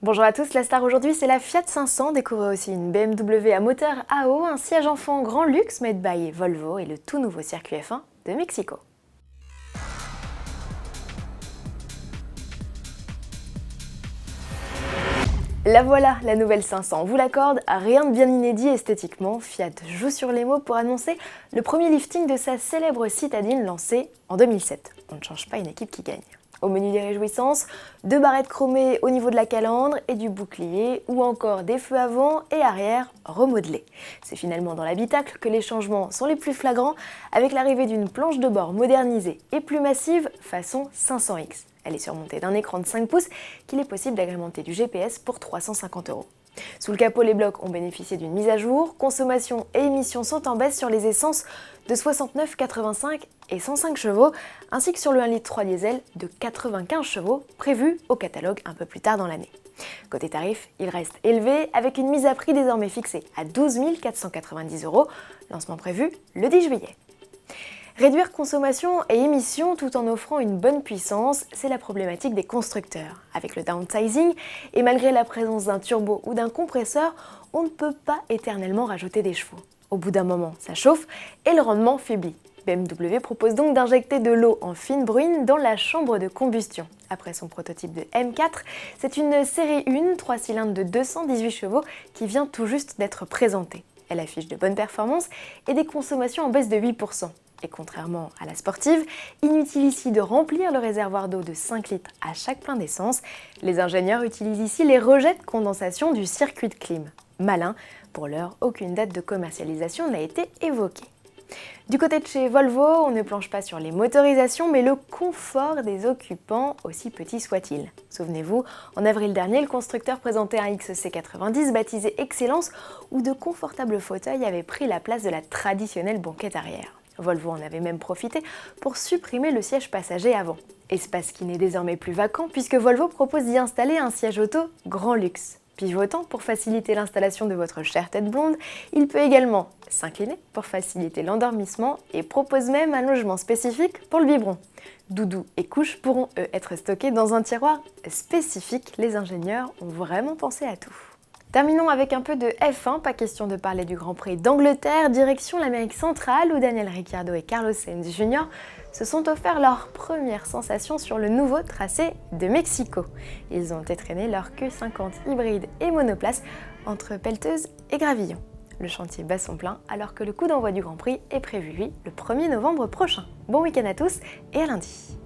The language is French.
Bonjour à tous, la star aujourd'hui c'est la Fiat 500, découvrez aussi une BMW à moteur AO, un siège enfant grand luxe made by Volvo et le tout nouveau circuit F1 de Mexico. La voilà, la nouvelle 500, vous l'accorde, rien de bien inédit esthétiquement, Fiat joue sur les mots pour annoncer le premier lifting de sa célèbre citadine lancée en 2007. On ne change pas une équipe qui gagne. Au menu des réjouissances, 2 barrettes chromées au niveau de la calandre et du bouclier, ou encore des feux avant et arrière remodelés. C'est finalement dans l'habitacle que les changements sont les plus flagrants, avec l'arrivée d'une planche de bord modernisée et plus massive façon 500X. Elle est surmontée d'un écran de 5 pouces qu'il est possible d'agrémenter du GPS pour 350 €. Sous le capot, les blocs ont bénéficié d'une mise à jour. Consommation et émissions sont en baisse sur les essences de 69, 85 et 105 chevaux, ainsi que sur le 1,3 litre diesel de 95 chevaux, prévu au catalogue un peu plus tard dans l'année. Côté tarif, il reste élevé, avec une mise à prix désormais fixée à 12 490 €, lancement prévu le 10 juillet. Réduire consommation et émissions tout en offrant une bonne puissance, c'est la problématique des constructeurs. Avec le downsizing et malgré la présence d'un turbo ou d'un compresseur, on ne peut pas éternellement rajouter des chevaux. Au bout d'un moment, ça chauffe et le rendement faiblit. BMW propose donc d'injecter de l'eau en fine bruine dans la chambre de combustion. Après son prototype de M4, c'est une série 1, 3 cylindres de 218 chevaux qui vient tout juste d'être présentée. Elle affiche de bonnes performances et des consommations en baisse de 8%. Et contrairement à la sportive, inutile ici de remplir le réservoir d'eau de 5 litres à chaque plein d'essence, les ingénieurs utilisent ici les rejets de condensation du circuit de clim. Malin, pour l'heure, aucune date de commercialisation n'a été évoquée. Du côté de chez Volvo, on ne planche pas sur les motorisations, mais le confort des occupants, aussi petit soit-il. Souvenez-vous, en avril dernier, le constructeur présentait un XC90 baptisé Excellence, où de confortables fauteuils avaient pris la place de la traditionnelle banquette arrière. Volvo en avait même profité pour supprimer le siège passager avant. Espace qui n'est désormais plus vacant puisque Volvo propose d'y installer un siège auto grand luxe. Pivotant pour faciliter l'installation de votre chère tête blonde, il peut également s'incliner pour faciliter l'endormissement et propose même un logement spécifique pour le biberon. Doudou et couches pourront eux être stockés dans un tiroir spécifique. Les ingénieurs ont vraiment pensé à tout. Terminons avec un peu de F1, pas question de parler du Grand Prix d'Angleterre, direction l'Amérique centrale où Daniel Ricciardo et Carlos Sainz Jr. se sont offerts leur première sensation sur le nouveau tracé de Mexico. Ils ont étraîné leur Q50 hybride et monoplace entre pelleteuse et gravillon. Le chantier bat son plein alors que le coup d'envoi du Grand Prix est prévu, lui, le 1er novembre prochain. Bon week-end à tous et à lundi.